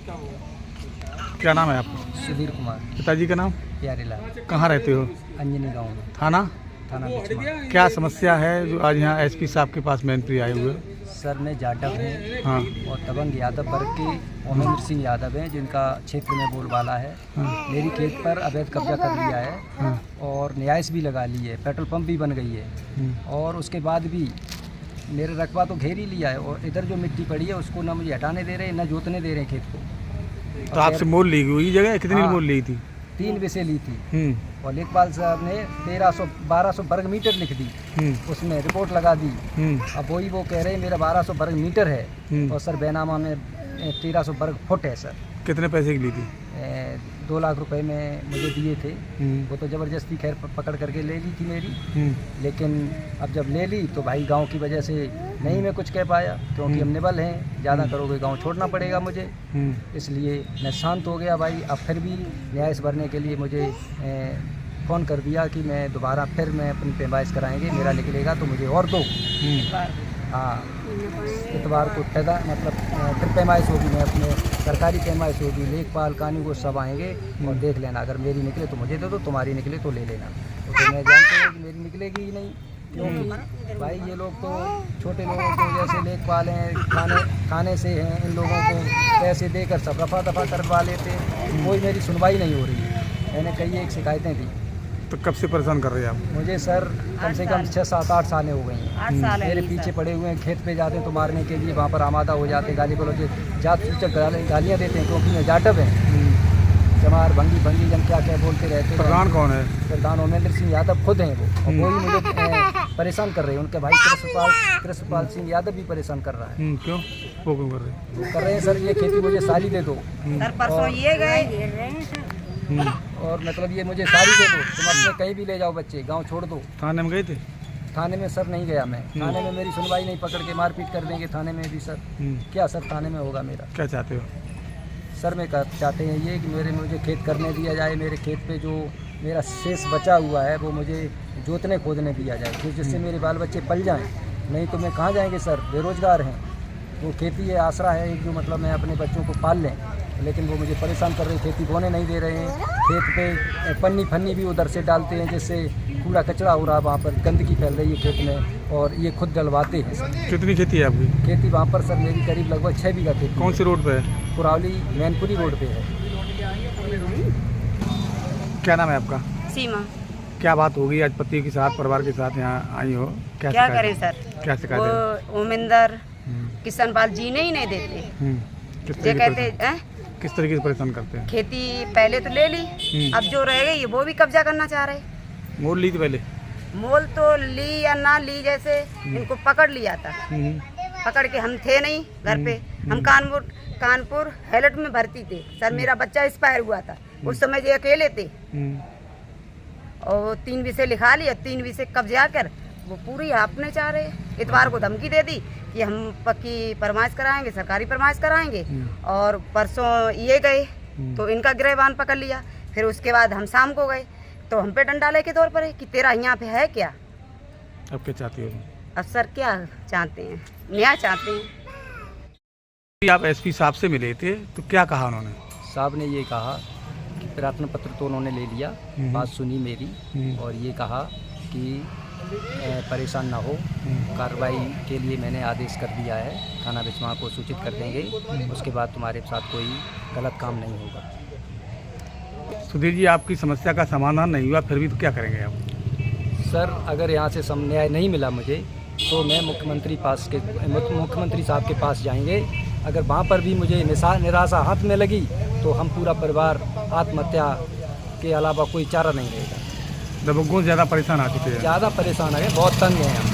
क्या नाम है आपका? सुधीर कुमार। पिताजी का नाम? प्यारेलाल। कहाँ रहते हो? अंजनी गाँव में। थाना बिचमा। क्या समस्या है जो आज यहाँ एसपी साहब के पास मंत्री आए हुए? सर मैं जाटव हूँ। हाँ और दबंग यादव वर्ग के ओमेंद्र सिंह यादव हैं, जिनका क्षेत्र में बोलबाला है। हाँ। मेरी खेत पर अवैध कब्जा कर लिया है। हाँ। और न्यायस भी लगा ली है, पेट्रोल पंप भी बन गई है। और उसके बाद भी मेरे रकबा तो घेर ही लिया है, और इधर जो मिट्टी पड़ी है उसको ना मुझे हटाने दे रहे हैं, ना जोतने दे रहे हैं खेत को। तो आपसे मोल ली हुई जगह कितनी हाँ। मोल ली थी? 3 विषय ली थी। और लेखपाल साहब ने 1200 वर्ग मीटर लिख दी, उसमें रिपोर्ट लगा दी। अब वही वो कह रहे हैं मेरा 1200 वर्ग मीटर है, और सर बैनामा में 1300 वर्ग फुट है। सर कितने पैसे की ली थी? 2 लाख रुपए में मुझे दिए थे। वो तो ज़बरदस्ती खैर पकड़ करके ले ली थी मेरी। लेकिन अब जब ले ली तो भाई गांव की वजह से नहीं मैं कुछ कह पाया, क्योंकि हम निबल हैं, ज़्यादा करोगे गांव छोड़ना पड़ेगा मुझे। इसलिए मैं शांत हो गया भाई। अब फिर भी न्याय भरने के लिए मुझे फ़ोन कर दिया कि मैं दोबारा फिर मैं अपनी पैमाइश कराएंगे, मेरा निकलेगा तो मुझे और दो। हाँ, इतवार को मतलब फिर पैमाइश होगी, मैं अपने सरकारी पैमाइश होगी, लेखपाल कानून को सब आएंगे और देख लेना। अगर मेरी निकले तो मुझे दे दो, तुम्हारी निकले तो ले लेना। तो मैं जानते हैं कि मेरी निकलेगी ही नहीं, क्योंकि भाई ये लोग तो छोटे लोगों को जैसे लेखपाल हैं, खाने से हैं, इन लोगों को पैसे देकर सब रफा दफा करवा लेते हैं। कोई मेरी सुनवाई नहीं हो रही है। मैंने कई एक शिकायतें दी। तो कब से परेशान कर रहे हैं आप? मुझे सर कम से कम 6, 7, 8 सालें हो गई हैं। मेरे पीछे पड़े हुए हैं, खेत पे जाते हैं तो मारने के लिए वहाँ पर आमादा हो जाते हैं, गाली गलौज जात सूचक गालियाँ देते हैं, क्योंकि मैं जाटव हैं। चमार भंगी जन क्या क्या बोलते रहते हैं। प्रधान कौन है? प्रधान ओमेंद्र सिंह यादव खुद हैं वो, और वही मुझे परेशान कर रहे हैं। उनके भाई कृष्णपाल सिंह यादव भी परेशान कर रहा है। क्यों? वो क्यों कर रहे हैं? वो कर रहे हैं सर, ये खेती मुझे सारी दे दो। सर परसों ये गए और मतलब ये मुझे सारी दे दो, तुम अपने कहीं भी ले जाओ बच्चे, गांव छोड़ दो। थाने में गए थे? थाने में सर नहीं गया मैं। थाने में मेरी सुनवाई नहीं, पकड़ के मारपीट कर देंगे थाने में भी सर। क्या सर थाने में होगा मेरा? क्या चाहते हो सर? मैं चाहते हैं ये कि मुझे खेत करने दिया जाए, मेरे खेत पे जो मेरा शेष बचा हुआ है वो मुझे जोतने खोदने दिया जाए, जिससे मेरे बाल बच्चे पल जाएं। नहीं तो मैं कहाँ जाएंगे सर, बेरोजगार हैं। वो खेती है, आसरा है एक, जो मतलब मैं अपने बच्चों को पाल लें, लेकिन वो मुझे परेशान कर रहे हैं। खेती बोने नहीं दे रहे हैं, खेत पे पन्नी फन्नी भी उधर से डालते हैं, जिससे कूड़ा कचरा हो रहा है, वहाँ पर गंदगी फैल रही है खेत में, और ये खुद डलवाते हैं। कितनी खेती है आपकी? खेती वहाँ पर सर मेरी करीब लगभग 6 बीघा खेती। कौन सी रोड पे है? कुरावली मैनपुरी रोड पे है। क्या नाम है आपका? सीमा। क्या बात होगी आज पति के साथ, परिवार के साथ यहाँ आई हो? क्या करें सर? क्या शिकायत है? वो ओमेंद्र किशनपाल जीने ही नहीं देते। ये कहते हैं किस तरीके से परेशान करते हैं? खेती पहले तो ले ली, अब जो रह गई वो भी कब्जा करना चाह रहे। मोल ली थी पहले? मोल तो ली या ना ली, जैसे इनको पकड़ लिया था। पकड़ के हम थे नहीं घर पे, हम कानपुर हैलट में भर्ती थे सर। मेरा बच्चा एक्सपायर हुआ था उस समय, ये अकेले थे। और 3 विषय लिखा लिया, 3 विषय कब्जा कर वो पूरी आपने चाह रहे। इतवार को धमकी दे दी कि हम पक्की परमाइश कराएंगे, सरकारी परमाइश कराएंगे। और परसों ये गए तो इनका गिरहवान पकड़ लिया। फिर उसके बाद हम शाम को गए तो हम पे डंडा लेके तौर पर है कि तेरा यहाँ पे है क्या। अब क्या चाहती हो? अब सर क्या चाहते हैं? न्याय चाहते हैं। आप एसपी साहब से मिले थे तो क्या कहा उन्होंने? साहब ने ये कहा कि प्रार्थना पत्र तो उन्होंने ले लिया, बात सुनी मेरी, और ये कहा कि परेशान ना हो, कार्रवाई के लिए मैंने आदेश कर दिया है, थाना बिचमा को सूचित कर देंगे, उसके बाद तुम्हारे साथ कोई गलत काम नहीं होगा। सुधीर जी, आपकी समस्या का समाधान नहीं हुआ फिर भी तो क्या करेंगे आप? सर अगर यहाँ से न्याय नहीं मिला मुझे तो मैं मुख्यमंत्री साहब के पास जाएंगे। अगर वहाँ पर भी मुझे निराशा हाथ में लगी तो हम पूरा परिवार आत्महत्या के अलावा कोई चारा नहीं रहेगा। दबंगों ज़्यादा परेशान आ चुके हैं? ज़्यादा परेशान है, बहुत तंग हैं हम।